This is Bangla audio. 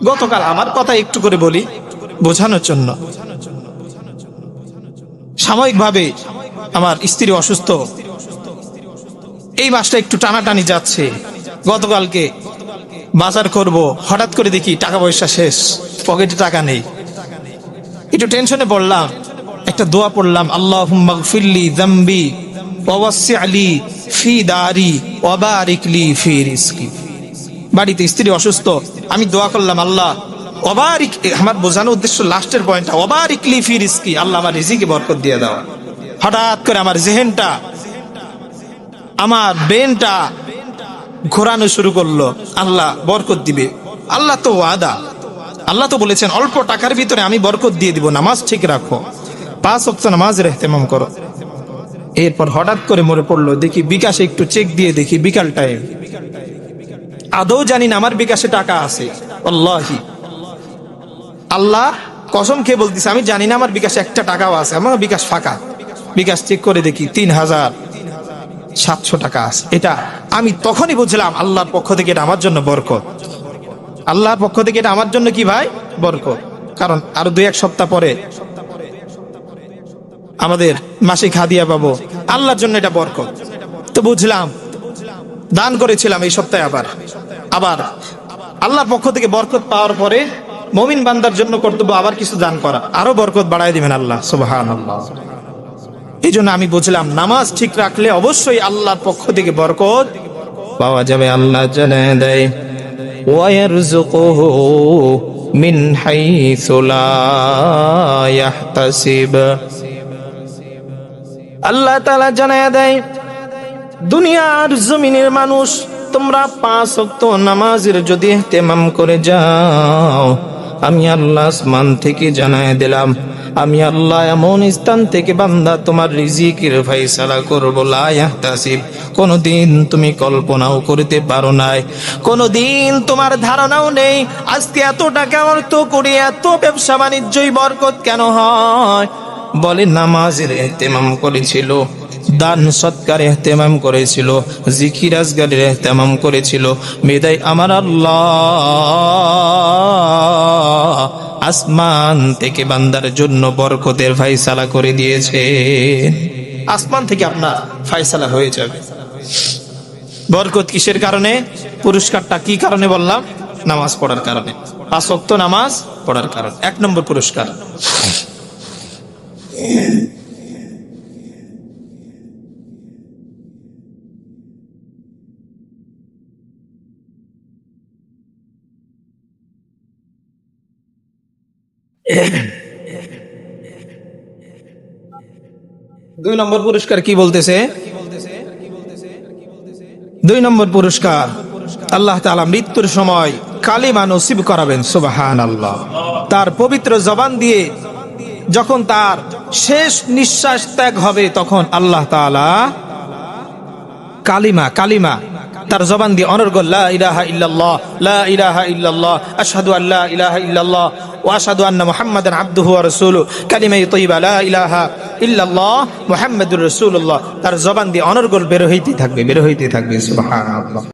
গতকাল আমার কথা একটু করে বলি বোঝানোর জন্য। সাময়িকভাবে আমার স্ত্রী অসুস্থ, এই মাসটা একটু টানাটানি যাচ্ছে। গতকালকে বাজার করব, হঠাৎ করে দেখি টাকা পয়সা শেষ, পকেটে টাকা নেই। একটু টেনশনে পড়লাম, একটা দোয়া পড়লাম, আল্লাহুম্মা গফিরলি যামবি ওয়া ওয়াসসি'লি ফি দারি ওয়া বারিক লি ফি রিজকি। বাড়িতে স্ত্রী অসুস্থ, আমি দোয়া করলাম, আল্লাহ ওয়াবারিক, আমার বোঝানোর উদ্দেশ্য লাস্টের পয়েন্টটা, ওয়াবারিক লি ফি রিজকি, আল্লাহ আমার রিজিকে বরকত দিয়ে দাও। হঠাৎ করে আমার জেহেনটা, আমার ব্রেনটা ঘোরানো শুরু করলো, আল্লাহ বরকত দিবে। আল্লাহ তো ওয়াদা, আল্লাহ তো বলেছেন অল্প টাকার ভিতরে আমি বরকত দিয়ে দিব, নামাজ ঠিক রাখো, 5 ওয়াক্ত নামাজের ইহতিমাম করো। এরপর হঠাৎ করে মনে পড়লো, দেখি বিকাশে একটু চেক দিয়ে দেখি বিকাল টাইম, আদৌ জানি না আমার বিকাশে টাকা আছে। আল্লাহি, আল্লাহ কসম খেয়ে বলতেছে, আমি জানি না আমার বিকাশে একটা টাকাও আছে, আমার বিকাশ ফাঁকা। বিকাশ চেক করে দেখি 3700 টাকা আছে। এটা আমি তখনই বুঝলাম আল্লাহর পক্ষ থেকে এটা আমার জন্য বরকত, আল্লাহর পক্ষ থেকে এটা আমার জন্য কি ভাই বরকত। কারণ আরো 2-1 সপ্তাহ পরে আমাদের মাসিক হাদিয়া পাবো, আল্লাহর জন্য এটা বরকত। তো বুঝলাম, দান করেছিলাম এই সপ্তাহে, আবার আল্লাহর পক্ষ থেকে বরকত পাওয়ার পরে মুমিন বান্দার জন্য কর্তব্য আবার কিছু দান করা, আরো বরকত বাড়ায় দিবেন আল্লাহ সুবহানাল্লাহ। এই জন্য আমি বুঝলাম নামাজ ঠিক রাখলে অবশ্যই আল্লাহর পক্ষ থেকে বরকত পাওয়া যাবে। আল্লাহ জানায় দেয়, ওয়ায়ারযুকুহু মিন হাইসু লা ইয়াহতাসিব। আল্লাহ তাআলা জানায় দেয়, দুনিয়ার জমিনের মানুষ, তোমরা 5 ওয়াক্ত নামাজের যদি ইহতিমাম করে যাও, আমি আল্লাহ আসমান থেকে জানায় দিলাম, আমি আল্লাহ এমন স্থান থেকে বান্দা তোমার রিজিকের ফয়সালা করব, লা ইয়াহতাসিব, কোনদিন তুমি কল্পনাও করতে পারো নাই, কোনদিন তোমার ধারণাও নেই আজকে এত টাকা অর্থ করে এত ব্যবসা বাণিজ্যই বরকত কেন হয়। বলে নামাজের ইহতিমাম করেছিল, দান সৎকার ইহতিমাম করেছিল, জিকির আজগারের ইহতিমাম করেছিল, বিদায় আমার আল্লাহ আসমান থেকে বান্দার জন্য বরকতের ফয়সালা করে দিয়েছে। আসমান থেকে আপনার ফয়সালা হয়ে যাবে। বরকত কিসের কারণে? পুরস্কারটা কি কারণে বললাম? নামাজ পড়ার কারণে, 5 ওয়াক্ত নামাজ পড়ার কারণে 1 নম্বর পুরস্কার। দুই নম্বর পুরস্কার কি বলতেছে? 2 নম্বর পুরস্কার, আল্লাহ তাআলা মৃত্যুর সময় কালিমা নসিব করাবেন। সুবহানাল্লাহ। তার পবিত্র জবান দিয়ে যখন তার শেষ নিঃশ্বাস ত্যাগ হবে, তখন আল্লাহ তাআলা কালিমা তার জবান দিয়ে অনর্গল, লা ইলাহা ইল্লাল্লাহ, লা ইলাহা ইল্লাল্লাহ, আশহাদু আল্লা ইলাহা ইল্লাল্লাহ ওয়া আশহাদু আন্না মুহাম্মাদান আবদুহু ওয়া রাসূলুহু, কালিমায়ে তাইয়্যিবা, লা ইলাহা ইল্লাল্লাহ মুহাম্মাদুর রাসূলুল্লাহ, তার জবান দিয়ে অনর্গল বের হইতে থাকবে। সুবহানাল্লাহ।